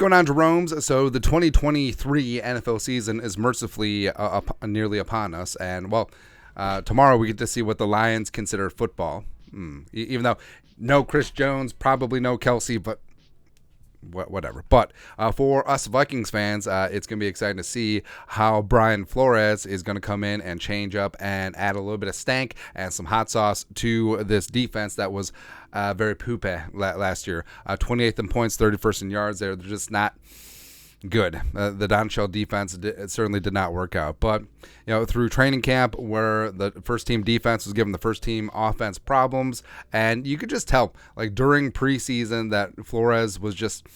going on, Jerome's? So the 2023 NFL season is mercifully nearly upon us, and tomorrow we get to see what the Lions consider football. Even though no Chris Jones, probably no Kelsey, but whatever. But for us Vikings fans, it's going to be exciting to see how Brian Flores is going to come in and change up and add a little bit of stank and some hot sauce to this defense that was very poopy last year. 28th in points, 31st in yards. They're just not good. The Don Shell defense certainly did not work out. But through training camp, where the first team defense was giving the first team offense problems, and you could just tell, like during preseason, that Flores was just,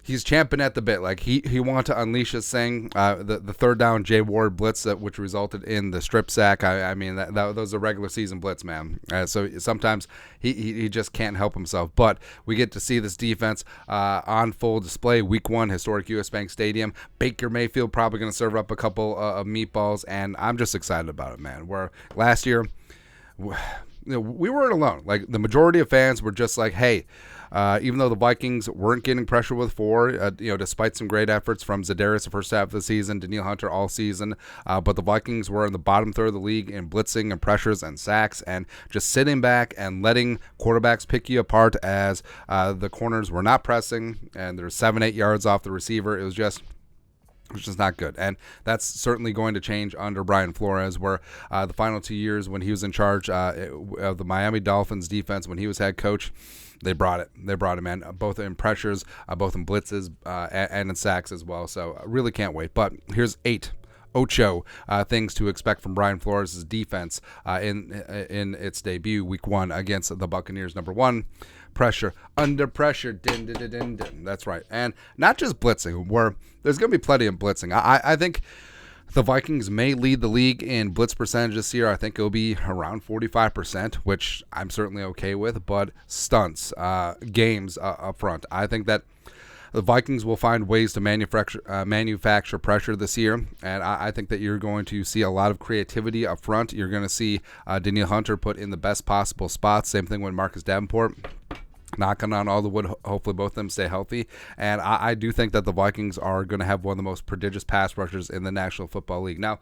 he's champing at the bit. Like he wanted to unleash his thing. The third down Jay Ward blitz, which resulted in the strip sack. I mean, that was a regular season blitz, man. So sometimes he just can't help himself. But we get to see this defense on full display. Week 1, historic US Bank Stadium. Baker Mayfield probably going to serve up a couple of meatballs, and I'm just excited about it, man. Where last year, we weren't alone. Like the majority of fans were just like, hey, even though the Vikings weren't getting pressure with 4, despite some great efforts from Za'Darius the first half of the season, Danielle Hunter all season, but the Vikings were in the bottom third of the league in blitzing and pressures and sacks, and just sitting back and letting quarterbacks pick you apart as the corners were not pressing, and there's 7-8 yards off the receiver. It was just not good. And that's certainly going to change under Brian Flores, where the final 2 years when he was in charge of the Miami Dolphins defense, when he was head coach, they brought it. They brought him in, both in pressures, both in blitzes, and in sacks as well. So I really can't wait. But here's 8 things to expect from Brian Flores' defense in its debut week 1 against the Buccaneers. Number 1, pressure. Under pressure. Din, din, din, din, din. That's right. And not just blitzing, where there's going to be plenty of blitzing. I think the Vikings may lead the league in blitz percentage this year. I think it'll be around 45%, which I'm certainly okay with. But stunts, games up front, I think that the Vikings will find ways to manufacture pressure this year, and I think that you're going to see a lot of creativity up front. You're going to see Danielle Hunter put in the best possible spots. Same thing with Marcus Davenport. Knocking on all the wood, hopefully both of them stay healthy. And I do think that the Vikings are going to have one of the most prodigious pass rushers in the National Football League. Now,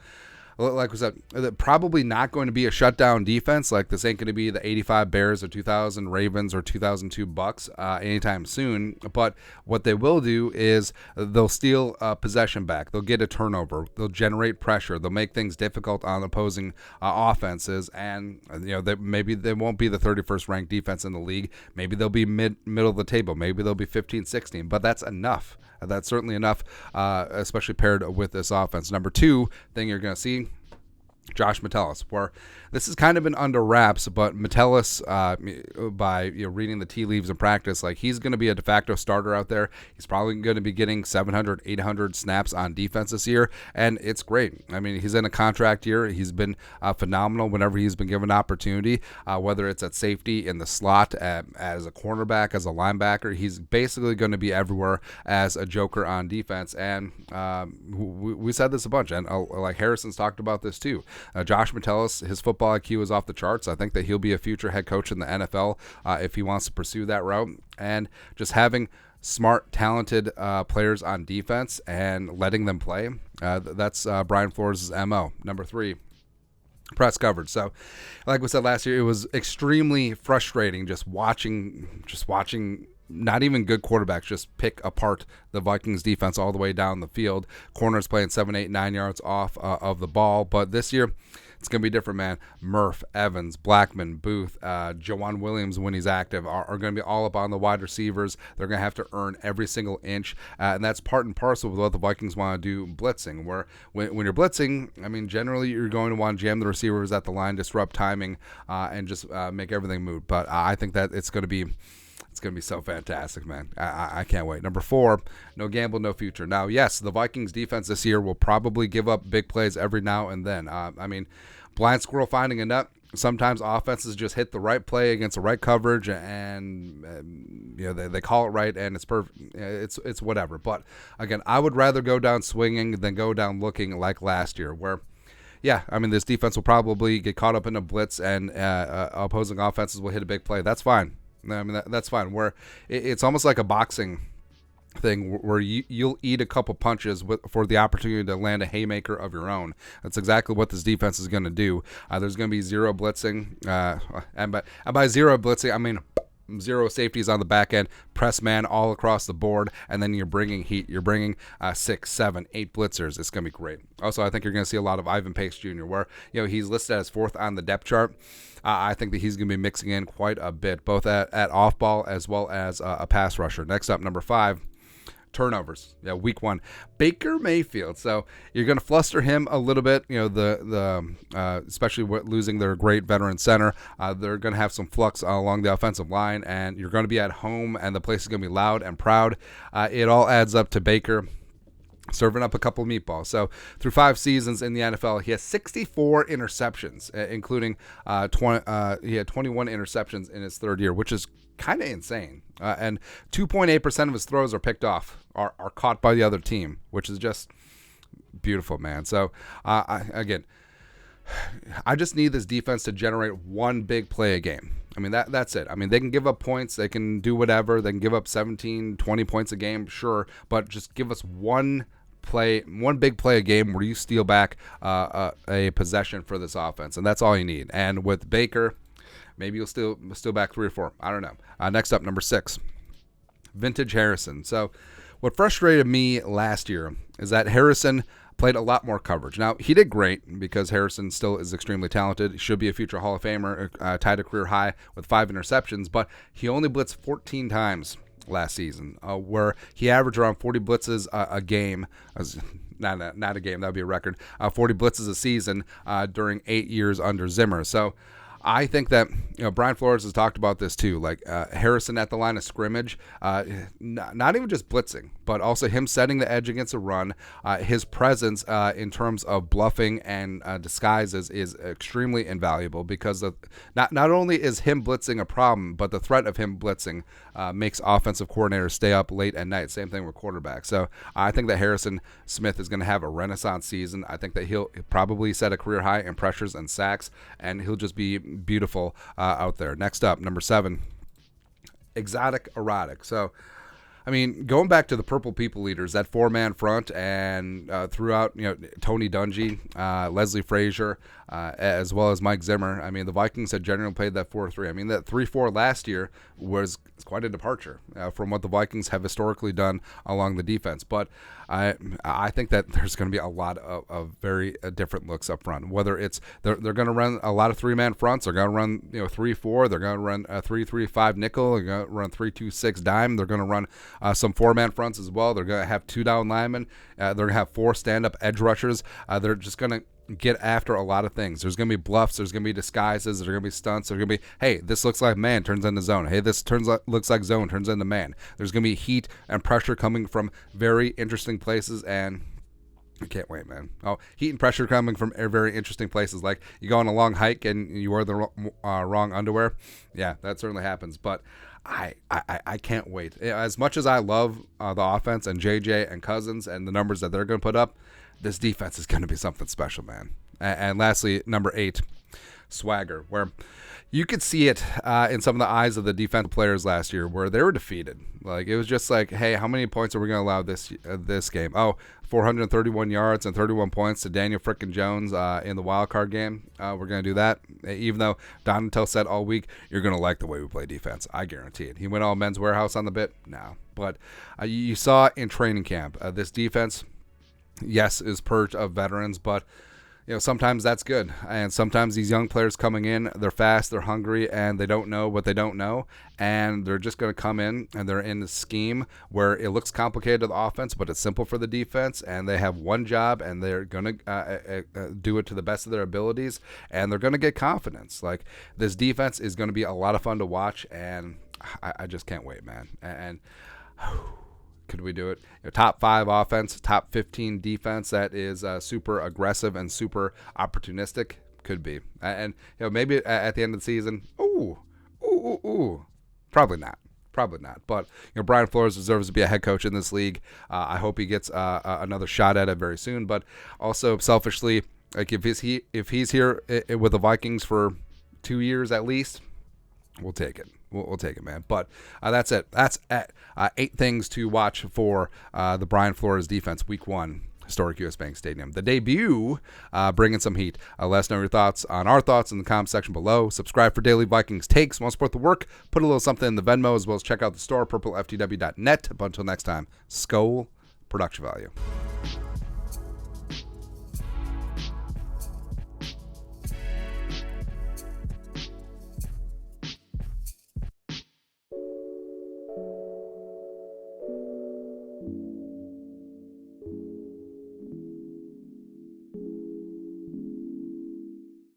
like we said, probably not going to be a shutdown defense. Like this ain't going to be the 85 Bears or 2000 Ravens or 2002 Bucks anytime soon. But what they will do is they'll steal possession back. They'll get a turnover. They'll generate pressure. They'll make things difficult on opposing offenses. And maybe they won't be the 31st ranked defense in the league. Maybe they'll be middle of the table. Maybe they'll be 15, 16. But that's enough. That's certainly enough, especially paired with this offense. Number 2 thing you're going to see, Josh Metellus, where this has kind of been under wraps, but Metellus, by reading the tea leaves in practice, like he's going to be a de facto starter out there. He's probably going to be getting 700, 800 snaps on defense this year, and it's great. I mean, he's in a contract year. He's been phenomenal whenever he's been given opportunity, whether it's at safety, in the slot, as a cornerback, as a linebacker. He's basically going to be everywhere as a joker on defense, and we said this a bunch, and like Harrison's talked about this too. Josh Metellus, his football IQ is off the charts. I think that he'll be a future head coach in the NFL if he wants to pursue that route. And just having smart, talented players on defense and letting them play, that's Brian Flores' MO. Number 3, press coverage. So, like we said last year, it was extremely frustrating just watching not even good quarterbacks just pick apart the Vikings defense all the way down the field. Corners playing 7, 8, 9 yards off of the ball. But this year, it's going to be different, man. Murph, Evans, Blackman, Booth, Jawan Williams, when he's active, are going to be all up on the wide receivers. They're going to have to earn every single inch. And that's part and parcel with what the Vikings want to do blitzing, where when you're blitzing, I mean, generally you're going to want to jam the receivers at the line, disrupt timing, and just make everything move. But I think that it's going to be so fantastic, man. I can't wait. Number 4, no gamble, no future. Now, yes, the Vikings defense this year will probably give up big plays every now and then. I mean, blind squirrel finding a nut. Sometimes offenses just hit the right play against the right coverage, and they call it right, and it's perfect. It's whatever. But again, I would rather go down swinging than go down looking like last year, where, yeah, I mean, this defense will probably get caught up in a blitz, and opposing offenses will hit a big play. That's fine. I mean, that's fine. Where it's almost like a boxing thing where you'll eat a couple punches for the opportunity to land a haymaker of your own. That's exactly what this defense is going to do. There's going to be zero blitzing, and by zero blitzing, I mean zero safeties on the back end, press man all across the board, and then you're bringing heat. You're bringing 6, 7, 8 blitzers. It's going to be great. Also, I think you're going to see a lot of Ivan Pace Jr., where he's listed as 4th on the depth chart. I think that he's going to be mixing in quite a bit, both at off ball as well as a pass rusher. Next up, number 5. Turnovers. Week 1, Baker Mayfield. So you're going to fluster him a little bit. Especially losing their great veteran center. They're going to have some flux along the offensive line, and you're going to be at home, and the place is going to be loud and proud. It all adds up to Baker serving up a couple of meatballs. So through 5 seasons in the NFL, he has 64 interceptions, including he had 21 interceptions in his 3rd year, which is kind of insane. And 2.8% of his throws are picked off, are caught by the other team, which is just beautiful, man. So I just need this defense to generate one big play a game. I mean, that's it. I mean, they can give up points. They can do whatever. They can give up 17, 20 points a game, sure. But just give us one big play a game where you steal back a possession for this offense. And that's all you need. And with Baker, maybe you'll steal back 3 or 4. I don't know. Next up, number 6, Vintage Harrison. So what frustrated me last year is that Harrison played a lot more coverage. Now, he did great because Harrison still is extremely talented. He should be a future Hall of Famer, tied a career high with 5 interceptions, but he only blitzed 14 times last season, where he averaged around 40 blitzes a game. Not a game, that would be a record. 40 blitzes a season during 8 years under Zimmer. So I think that Brian Flores has talked about this too. Like Harrison at the line of scrimmage, not even just blitzing, but also him setting the edge against a run. His presence in terms of bluffing and disguises is extremely invaluable because not only is him blitzing a problem, but the threat of him blitzing makes offensive coordinators stay up late at night. Same thing with quarterbacks. So I think that Harrison Smith is going to have a renaissance season. I think that he'll probably set a career high in pressures and sacks, and he'll just be beautiful out there. Next up, number 7, Exotic Erotic. So, I mean, going back to the Purple People Eaters, that 4-man front, and throughout, Tony Dungy, Leslie Frazier, as well as Mike Zimmer. I mean, the Vikings had generally played that 4-3. I mean, that 3-4 last year was quite a departure from what the Vikings have historically done along the defense. But I think that there's going to be a lot of very different looks up front. Whether it's they're going to run a lot of 3-man fronts, they're going to run 3-4, they're going to run a 3-3-5 nickel, they're going to run 3-2-6 dime, they're going to run some 4-man fronts as well. They're going to have 2 down linemen. They're going to have 4 stand-up edge rushers. They're just going to get after a lot of things. There's going to be bluffs. There's going to be disguises. There's going to be stunts. There's going to be, hey, this looks like man, turns into zone. Hey, this looks like zone, turns into man. There's going to be heat and pressure coming from very interesting places, and I can't wait, man. Oh, heat and pressure coming from very interesting places. Like you go on a long hike and you wear the wrong underwear. Yeah, that certainly happens. But I can't wait. As much as I love the offense and JJ and Cousins and the numbers that they're going to put up, this defense is going to be something special, man. And lastly, number 8, swagger, where you could see it in some of the eyes of the defensive players last year where they were defeated. Like it was just like, hey, how many points are we going to allow this game? Oh, 431 yards and 31 points to Daniel frickin' Jones in the wild card game. We're going to do that. Even though Donatel said all week, you're going to like the way we play defense. I guarantee it. He went all Men's Warehouse on the bit? No. But you saw in training camp, this defense, yes, is purged of veterans, but sometimes that's good. And sometimes these young players coming in, they're fast, they're hungry, and they don't know what they don't know. And they're just going to come in, and they're in a scheme where it looks complicated to the offense, but it's simple for the defense. And they have one job, and they're going to do it to the best of their abilities. And they're going to get confidence. Like this defense is going to be a lot of fun to watch, and I just can't wait, man. And could we do it? Top 5 offense, top 15 defense that is super aggressive and super opportunistic? Could be. And maybe at the end of the season, probably not. But Brian Flores deserves to be a head coach in this league. I hope he gets another shot at it very soon. But also selfishly, like if he's here with the Vikings for 2 years at least, We'll take it. We'll take it, man. But that's it. That's 8 things to watch for the Brian Flores defense, Week 1, historic U.S. Bank Stadium. The debut, bringing some heat. Let us know your thoughts on our thoughts in the comment section below. Subscribe for daily Vikings takes. Want to support the work? Put a little something in the Venmo, as well as check out the store, purpleftw.net. But until next time, Skol, production value.